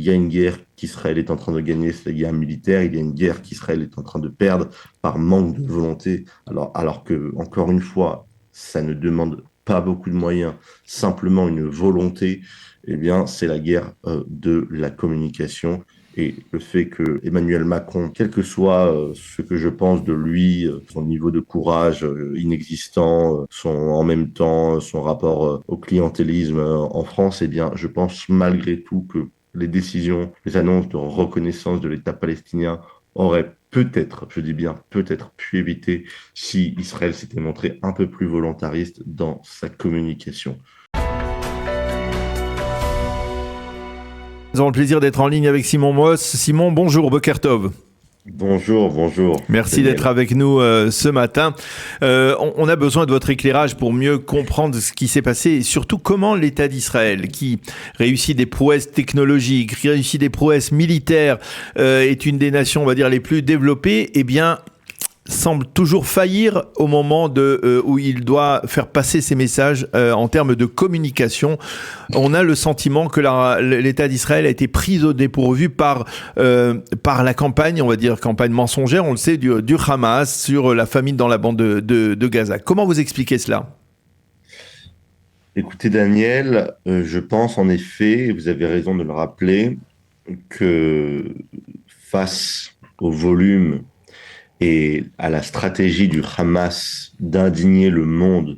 y a une guerre qu'Israël est en train de gagner, c'est la guerre militaire. Il y a une guerre qu'Israël est en train de perdre par manque de volonté. Alors que, encore une fois, ça ne demande pas beaucoup de moyens, simplement une volonté. Eh bien, c'est la guerre de la communication. Et le fait que Emmanuel Macron, quel que soit ce que je pense de lui, son niveau de courage inexistant, en même temps son rapport au clientélisme en France, eh bien, je pense malgré tout que les décisions, les annonces de reconnaissance de l'État palestinien auraient peut-être, je dis bien peut-être, pu éviter si Israël s'était montré un peu plus volontariste dans sa communication. Nous avons le plaisir d'être en ligne avec Simon Moss. Simon, bonjour, Boker Tov. Bonjour, bonjour. Merci Daniel. d'être avec nous ce matin. On a besoin de votre éclairage pour mieux comprendre ce qui s'est passé et surtout comment l'État d'Israël, qui réussit des prouesses technologiques, qui réussit des prouesses militaires, est une des nations, on va dire, les plus développées, eh bien, semble toujours faillir au moment où il doit faire passer ses messages en termes de communication. On a le sentiment que l'État d'Israël a été pris au dépourvu par la campagne, on va dire campagne mensongère, on le sait, du Hamas sur la famine dans la bande de Gaza. Comment vous expliquez cela ? Écoutez, Daniel, je pense en effet, et vous avez raison de le rappeler, que face au volume et à la stratégie du Hamas d'indigner le monde,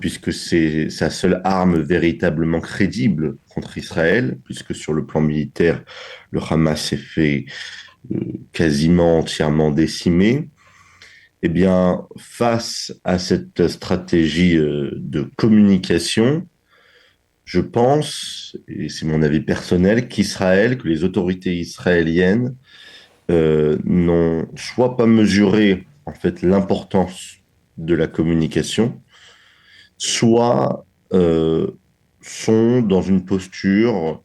puisque c'est sa seule arme véritablement crédible contre Israël, puisque sur le plan militaire, le Hamas s'est fait quasiment entièrement décimé. Eh bien, face à cette stratégie de communication, je pense, et c'est mon avis personnel, que les autorités israéliennes n'ont soit pas mesuré en fait l'importance de la communication, soit sont dans une posture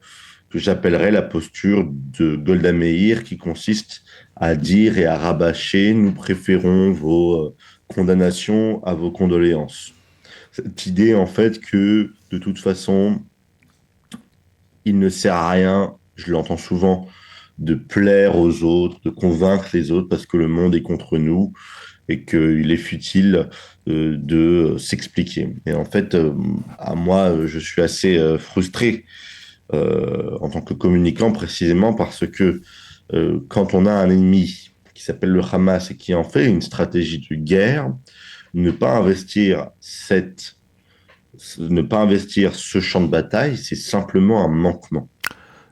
que j'appellerais la posture de Golda Meir, qui consiste à dire et à rabâcher: nous préférons vos condamnations à vos condoléances. Cette idée en fait que de toute façon, il ne sert à rien, je l'entends souvent, de plaire aux autres, de convaincre les autres parce que le monde est contre nous et qu'il est futile de s'expliquer. Et en fait, à moi, je suis assez frustré en tant que communicant précisément parce que quand on a un ennemi qui s'appelle le Hamas et qui en fait une stratégie de guerre, ne pas investir ne pas investir ce champ de bataille, c'est simplement un manquement.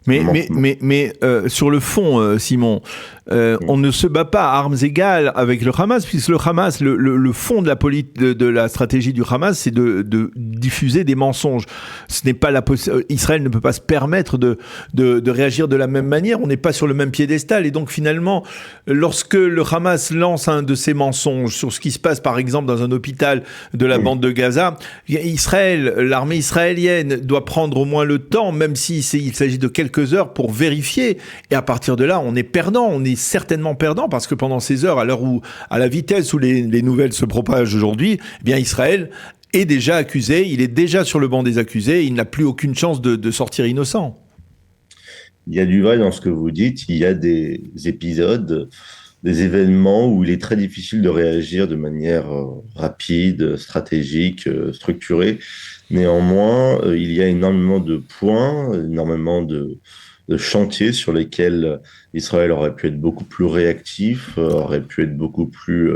Mais sur le fond, Simon, on ne se bat pas à armes égales avec le Hamas, puisque le Hamas, le fond de la stratégie du Hamas, c'est de diffuser des mensonges. Ce n'est pas Israël ne peut pas se permettre de réagir de la même manière. On n'est pas sur le même piédestal. Et donc finalement, lorsque le Hamas lance un de ces mensonges sur ce qui se passe, par exemple, dans un hôpital de la bande de Gaza, l'armée israélienne doit prendre au moins le temps, même s'il s'agit de quelques heures, pour vérifier. Et à partir de là, on est perdant. On est certainement perdant parce que pendant ces heures, à la vitesse où les nouvelles se propagent aujourd'hui, eh bien Israël est déjà accusé, il est déjà sur le banc des accusés, il n'a plus aucune chance de sortir innocent. Il y a du vrai dans ce que vous dites, il y a des épisodes, des événements où il est très difficile de réagir de manière rapide, stratégique, structurée. Néanmoins, il y a énormément de points, énormément de chantiers sur lesquels Israël aurait pu être beaucoup plus réactif, aurait pu être beaucoup plus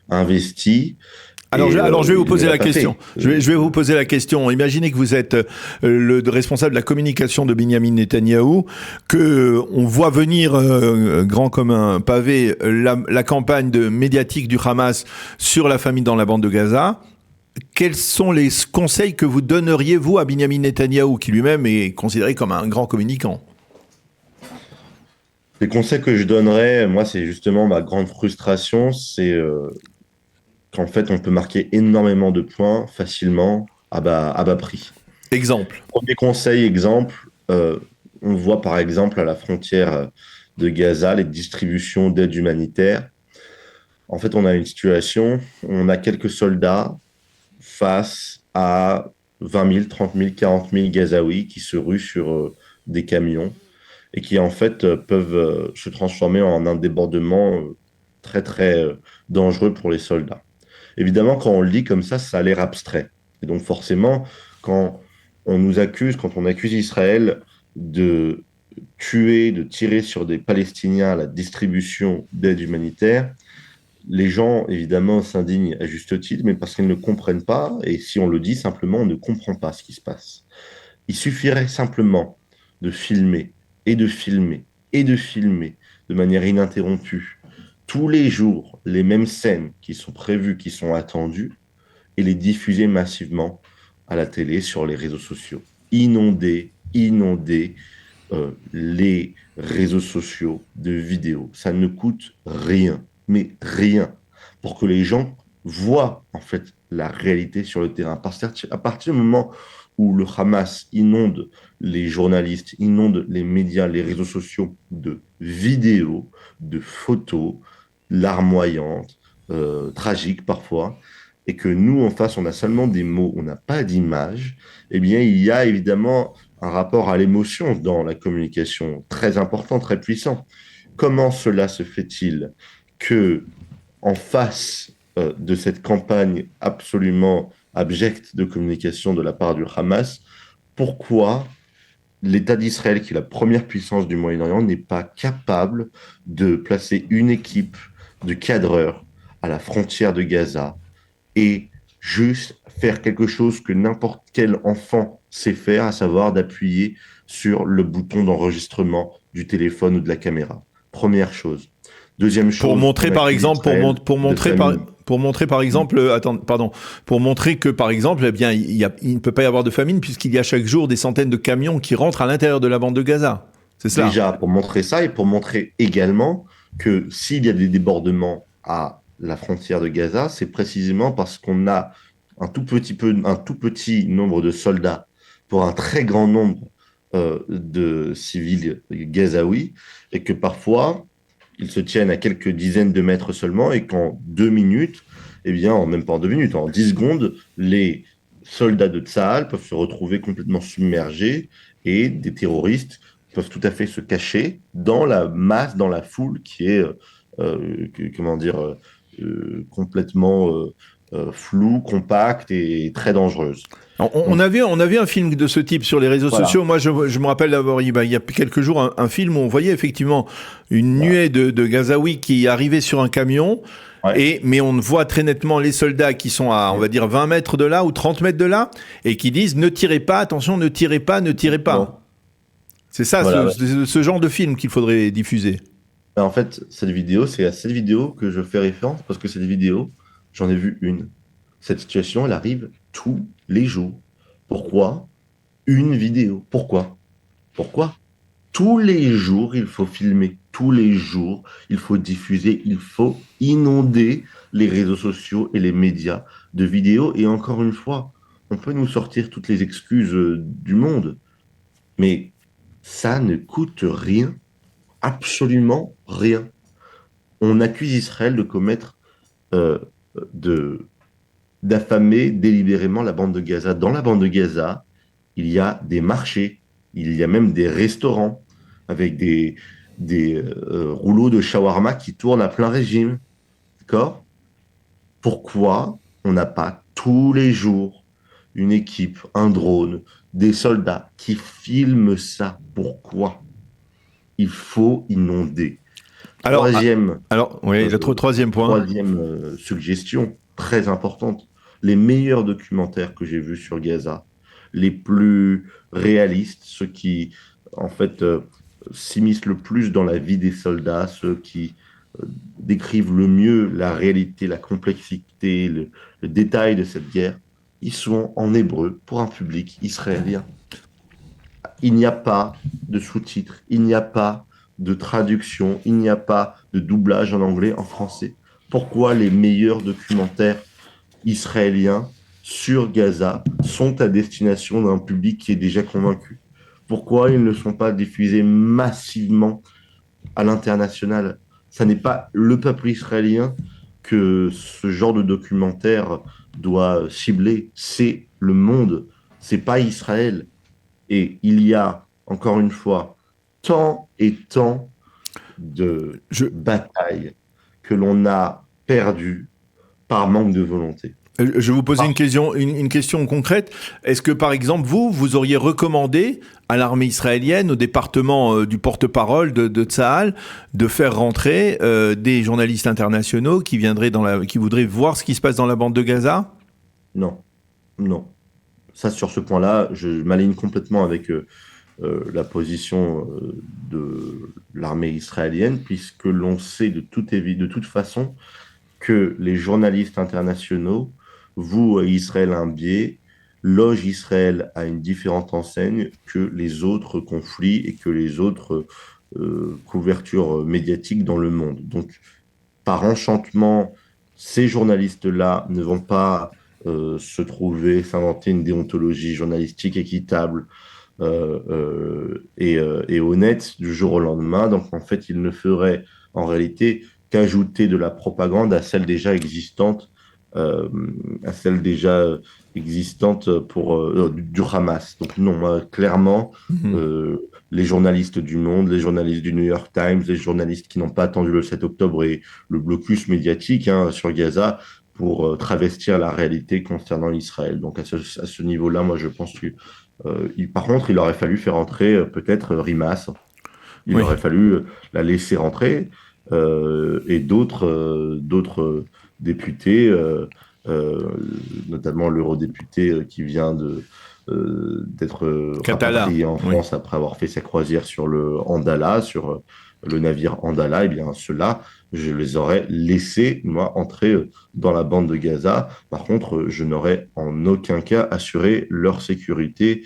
investi. Alors, je vais vous poser la question. Fait. Je vais vous poser la question. Imaginez que vous êtes le responsable de la communication de Benyamin Netanyahou, que on voit venir grand comme un pavé la campagne médiatique du Hamas sur la famine dans la bande de Gaza. Quels sont les conseils que vous donneriez, vous, à Benyamin Netanyahou, qui lui-même est considéré comme un grand communicant ? Les conseils que je donnerais, moi, c'est justement ma grande frustration, c'est qu'en fait, on peut marquer énormément de points facilement à bas prix. Exemple. Premier conseil, exemple, on voit par exemple à la frontière de Gaza les distributions d'aide humanitaire. En fait, on a une situation, on a quelques soldats face à 20 000, 30 000, 40 000 Gazaouis qui se ruent sur des camions et qui en fait peuvent se transformer en un débordement très très dangereux pour les soldats. Évidemment, quand on le dit comme ça a l'air abstrait. Et donc forcément, quand quand on accuse Israël de tuer, de tirer sur des Palestiniens à la distribution d'aide humanitaire, les gens, évidemment, s'indignent à juste titre, mais parce qu'ils ne comprennent pas, et si on le dit simplement, on ne comprend pas ce qui se passe. Il suffirait simplement de filmer et de filmer et de filmer de manière ininterrompue tous les jours les mêmes scènes qui sont prévues, qui sont attendues, et les diffuser massivement à la télé, sur les réseaux sociaux. Inonder les réseaux sociaux de vidéos. Ça ne coûte rien, mais rien, pour que les gens voient en fait la réalité sur le terrain. À partir du moment où le Hamas inonde les journalistes, inonde les médias, les réseaux sociaux de vidéos, de photos larmoyantes, tragiques parfois, et que nous, en face, on a seulement des mots, on n'a pas d'image, eh bien, il y a évidemment un rapport à l'émotion dans la communication très important, très puissant. Comment cela se fait-il que, en face de cette campagne absolument abjecte de communication de la part du Hamas, pourquoi l'État d'Israël, qui est la première puissance du Moyen-Orient, n'est pas capable de placer une équipe de cadreurs à la frontière de Gaza et juste faire quelque chose que n'importe quel enfant sait faire, à savoir d'appuyer sur le bouton d'enregistrement du téléphone ou de la caméra. Première chose. Deuxième Pour chose, montrer on par accuse exemple, Israël de famine. pour montrer par exemple, attends, pardon, pour montrer que par exemple, eh bien, il ne peut pas y avoir de famine puisqu'il y a chaque jour des centaines de camions qui rentrent à l'intérieur de la bande de Gaza. C'est cela. Déjà, pour montrer ça et pour montrer également que s'il y a des débordements à la frontière de Gaza, c'est précisément parce qu'on a un tout petit nombre de soldats pour un très grand nombre de civils gazaouis et que parfois ils se tiennent à quelques dizaines de mètres seulement et qu'en 2 minutes, eh bien, même pas en 2 minutes, en 10 secondes, les soldats de Tsahal peuvent se retrouver complètement submergés et des terroristes peuvent tout à fait se cacher dans la masse, dans la foule qui est, comment dire, complètement floue, compacte et très dangereuse. Donc, On a vu un film de ce type sur les réseaux sociaux. voilà, Moi, je me rappelle d'avoir, il y a quelques jours, un film où on voyait effectivement une voilà. nuée de Gazaouis qui arrivaient sur un camion. Ouais. Mais on voit très nettement les soldats qui sont à, on va dire, 20 mètres de là ou 30 mètres de là, et qui disent ne tirez pas, attention, ne tirez pas, ne tirez Exactement. pas. C'est ça, Voilà, ouais. ce genre de film qu'il faudrait diffuser. En fait, cette vidéo, c'est à cette vidéo que je fais référence parce que cette vidéo, j'en ai vu une. Cette situation, elle arrive tous les jours. Pourquoi une vidéo? Pourquoi? Pourquoi? Tous les jours, il faut filmer. Tous les jours, il faut diffuser. Il faut inonder les réseaux sociaux et les médias de vidéos. Et encore une fois, on peut nous sortir toutes les excuses du monde, mais ça ne coûte rien, absolument rien. On accuse Israël de commettre, euh, de, d'affamer délibérément la bande de Gaza. Dans la bande de Gaza, il y a des marchés, il y a même des restaurants avec des rouleaux de shawarma qui tournent à plein régime. D'accord? Pourquoi on n'a pas tous les jours une équipe, un drone, des soldats qui filment ça? Pourquoi? Il faut inonder. Alors, Troisième, oui, euh, le troisième point. troisième suggestion très importante, les meilleurs documentaires que j'ai vus sur Gaza, les plus réalistes, ceux qui en fait s'immiscent le plus dans la vie des soldats, ceux qui décrivent le mieux la réalité, la complexité, le détail de cette guerre, ils sont en hébreu pour un public israélien. Il n'y a pas de sous-titres, il n'y a pas de traduction, il n'y a pas de doublage en anglais, en français. Pourquoi les meilleurs documentaires israéliens sur Gaza sont à destination d'un public qui est déjà convaincu? Pourquoi ils ne sont pas diffusés massivement à l'international? Ça n'est pas le peuple israélien que ce genre de documentaire doit cibler, c'est le monde, c'est pas Israël. Et il y a, encore une fois, tant et tant de Je, batailles que l'on a perdues par manque de volonté. je vais vous poser une question concrète. Est-ce que, par exemple, vous auriez recommandé à l'armée israélienne, au département du porte-parole de Tsahal, de faire rentrer des journalistes internationaux qui voudraient voir ce qui se passe dans la bande de Gaza? Non, non. Ça, sur ce point-là, je m'aligne complètement avec la position de l'armée israélienne, puisque l'on sait de toute façon que les journalistes internationaux vouent à Israël un biais, logent Israël à une différente enseigne que les autres conflits et que les autres couvertures médiatiques dans le monde. Donc, par enchantement, ces journalistes-là ne vont pas s'inventer une déontologie journalistique équitable et honnête du jour au lendemain. Donc, en fait, ils ne feraient en réalité qu'ajouter de la propagande à celle déjà existante, euh, à celle déjà existante du Hamas. Donc, non, moi, clairement, Mhm. les journalistes du Monde, les journalistes du New York Times, les journalistes qui n'ont pas attendu le 7 octobre et le blocus médiatique sur Gaza pour travestir la réalité concernant Israël. Donc, à ce niveau-là, moi, je pense que par contre, il aurait fallu faire entrer peut-être Rimas. Il Oui. aurait fallu la laisser rentrer et d'autres députés, euh, notamment l'eurodéputé qui vient d'être Katala. rapatrié en Oui. France après avoir fait sa croisière sur le Andala, sur le navire Andala. Eh bien, ceux-là, je les aurais laissés, moi, entrer dans la bande de Gaza. Par contre, je n'aurais en aucun cas assuré leur sécurité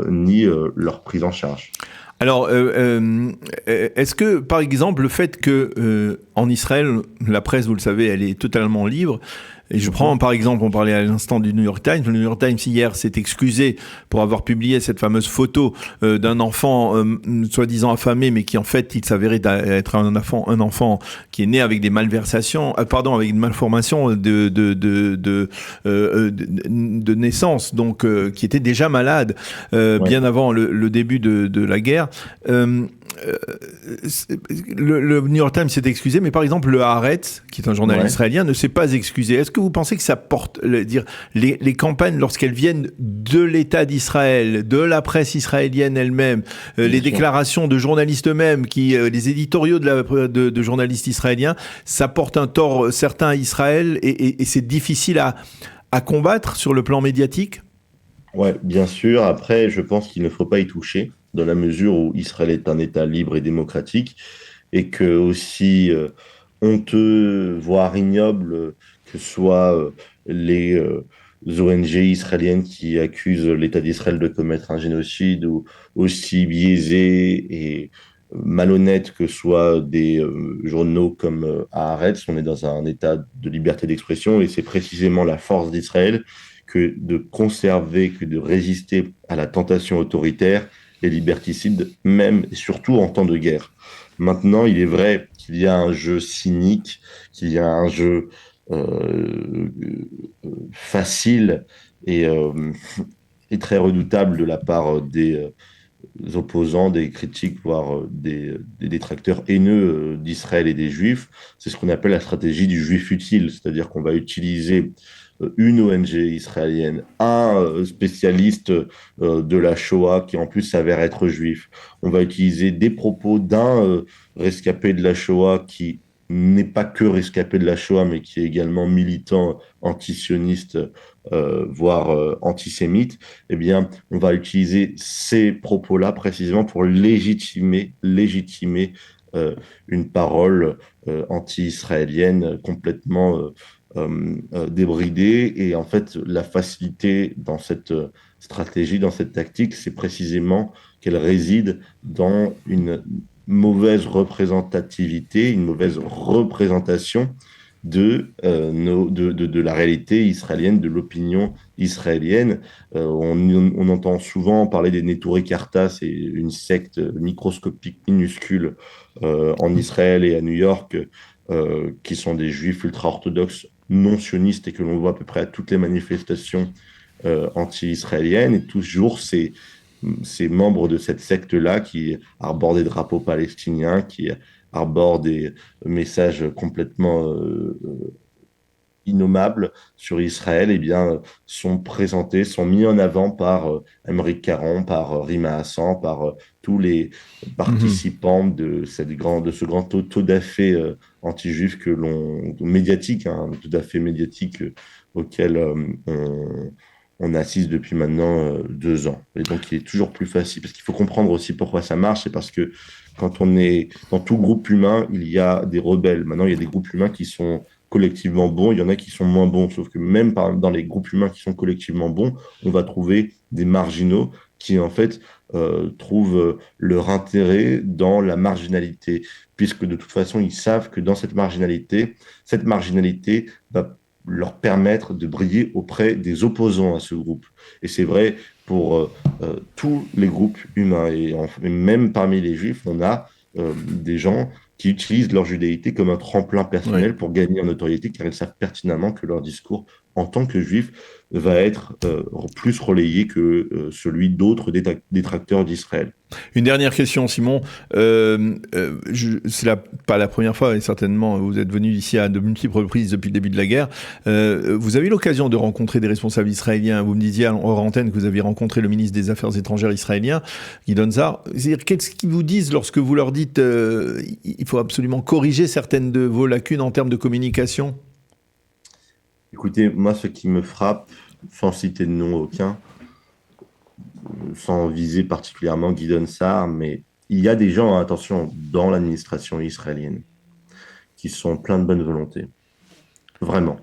ni leur prise en charge. Alors, est-ce que, par exemple, le fait que en Israël, la presse, vous le savez, elle est totalement libre. Et je prends, Mhm. par exemple, on parlait à l'instant du New York Times. Le New York Times hier s'est excusé pour avoir publié cette fameuse photo d'un enfant soi-disant affamé, mais qui en fait, il s'avérait être un enfant qui est né avec des malversations, pardon, avec une malformation de naissance, donc qui était déjà malade Ouais. bien avant le début de la guerre. Euh, euh, le New York Times s'est excusé, mais par exemple le Haaretz, qui est un journaliste Ouais. israélien, ne s'est pas excusé. Est-ce que vous pensez que ça porte, dire les campagnes lorsqu'elles viennent de l'État d'Israël, de la presse israélienne elle-même, Bien les sûr. déclarations de journalistes eux-mêmes, les éditoriaux de journalistes israéliens, ça porte un tort certain à Israël et c'est difficile à combattre sur le plan médiatique? Ouais, bien sûr. Après, je pense qu'il ne faut pas y toucher, dans la mesure où Israël est un État libre et démocratique, et que aussi honteux, voire ignoble, que soient les ONG israéliennes qui accusent l'État d'Israël de commettre un génocide, ou aussi biaisés et malhonnêtes que soient des journaux comme Haaretz. On est dans un État de liberté d'expression, et c'est précisément la force d'Israël que de conserver, que de résister à la tentation autoritaire et liberticide, même et surtout en temps de guerre. Maintenant, il est vrai qu'il y a un jeu cynique, qu'il y a un jeu facile et, euh, et très redoutable de la part des opposants, des critiques, voire des détracteurs haineux d'Israël et des Juifs. C'est ce qu'on appelle la stratégie du juif utile, c'est-à-dire qu'on va utiliser une ONG israélienne, un spécialiste de la Shoah qui en plus s'avère être juif. On va utiliser des propos d'un rescapé de la Shoah qui n'est pas que rescapé de la Shoah, mais qui est également militant antisioniste, voire antisémite. Eh bien, on va utiliser ces propos-là précisément pour légitimer une parole anti-israélienne complètement débridée. Et en fait, la facilité dans cette stratégie, dans cette tactique, c'est précisément qu'elle réside dans une mauvaise représentativité, une mauvaise représentation de la réalité israélienne, de l'opinion israélienne. On entend souvent parler des Neturei Karta, c'est une secte microscopique minuscule en Israël et à New York, qui sont des juifs ultra-orthodoxes non sionistes et que l'on voit à peu près à toutes les manifestations anti-israéliennes. Et toujours, c'est ces membres de cette secte-là qui arborent des drapeaux palestiniens, qui arborent des messages complètement innommables sur Israël, eh bien, sont présentés, sont mis en avant par Aymeric Caron, par Rima Hassan, par tous les Mhm. participants de ce grand taux-da-fé anti-juif médiatique, hein, tout-à-fait médiatique auquel on assiste depuis maintenant 2 ans. Et donc, il est toujours plus facile, parce qu'il faut comprendre aussi pourquoi ça marche, c'est parce que quand on est dans tout groupe humain, il y a des rebelles. Maintenant, il y a des groupes humains qui sont collectivement bons, il y en a qui sont moins bons. Sauf que même dans les groupes humains qui sont collectivement bons, on va trouver des marginaux qui, en fait, trouvent leur intérêt dans la marginalité, puisque de toute façon, ils savent que dans cette marginalité va leur permettre de briller auprès des opposants à ce groupe. Et c'est vrai pour tous les groupes humains. Et même parmi les juifs, on a des gens qui utilisent leur judéité comme un tremplin Oui. personnel pour gagner en notoriété, car ils savent pertinemment que leur discours en tant que juif va être plus relayé que celui d'autres détracteurs d'Israël. Une dernière question, Simon. C'est pas la première fois, et certainement vous êtes venu ici à de multiples reprises depuis le début de la guerre. Vous avez eu l'occasion de rencontrer des responsables israéliens. Vous me disiez hors antenne que vous aviez rencontré le ministre des Affaires étrangères israélien, Gideon Sa'ar. C'est-à-dire, qu'est-ce qu'ils vous disent lorsque vous leur dites il faut absolument corriger certaines de vos lacunes en termes de communication? Écoutez, moi, ce qui me frappe, sans citer de nom aucun, sans viser particulièrement Gideon Sa'ar, mais il y a des gens, attention, dans l'administration israélienne, qui sont pleins de bonne volonté, vraiment,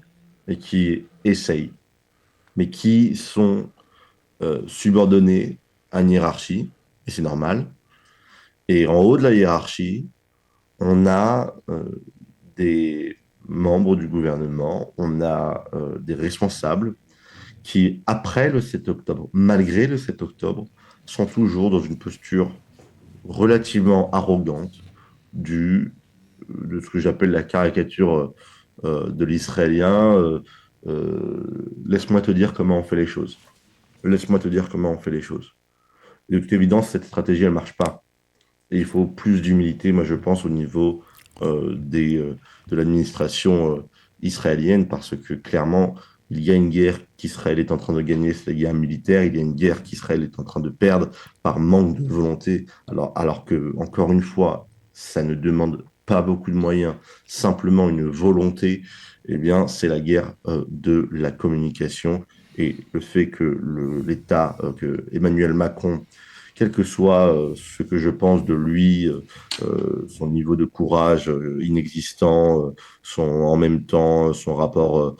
et qui essayent, mais qui sont subordonnés à une hiérarchie, et c'est normal. Et en haut de la hiérarchie, on a des membres du gouvernement, on a des responsables qui, après le 7 octobre, malgré le 7 octobre, sont toujours dans une posture relativement arrogante de ce que j'appelle la caricature de l'israélien. Laisse-moi te dire comment on fait les choses. Laisse-moi te dire comment on fait les choses. Et de toute évidence, cette stratégie, elle ne marche pas. Et il faut plus d'humilité, moi je pense, au niveau de l'administration israélienne, parce que clairement, il y a une guerre qu'Israël est en train de gagner, c'est la guerre militaire, il y a une guerre qu'Israël est en train de perdre par manque de volonté, alors que, encore une fois, ça ne demande pas beaucoup de moyens, simplement une volonté, eh bien, c'est la guerre de la communication et le fait que l'État, que Emmanuel Macron, quel que soit ce que je pense de lui, son niveau de courage inexistant, en même temps son rapport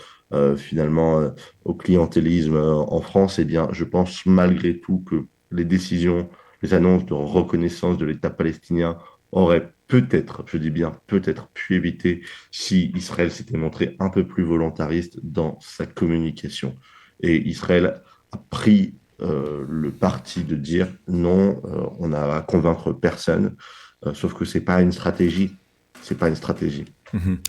finalement au clientélisme en France, eh bien, je pense malgré tout que les décisions, les annonces de reconnaissance de l'État palestinien auraient peut-être, je dis bien peut-être, pu éviter si Israël s'était montré un peu plus volontariste dans sa communication. Et Israël a pris le parti de dire non, on n'a à convaincre personne, sauf que c'est pas une stratégie. C'est pas une stratégie. Mhm.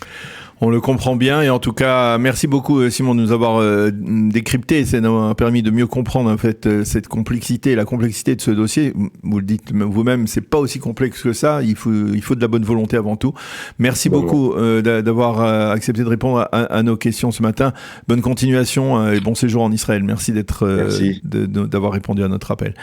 On le comprend bien, et en tout cas, merci beaucoup Simon de nous avoir décrypté. Ça nous a permis de mieux comprendre en fait cette complexité, la complexité de ce dossier. Vous le dites vous-même, c'est pas aussi complexe que ça. Il faut de la bonne volonté avant tout. Merci Bon, bon. beaucoup d'avoir accepté de répondre à nos questions ce matin. Bonne continuation et bon séjour en Israël. Merci Merci. d'avoir répondu à notre appel.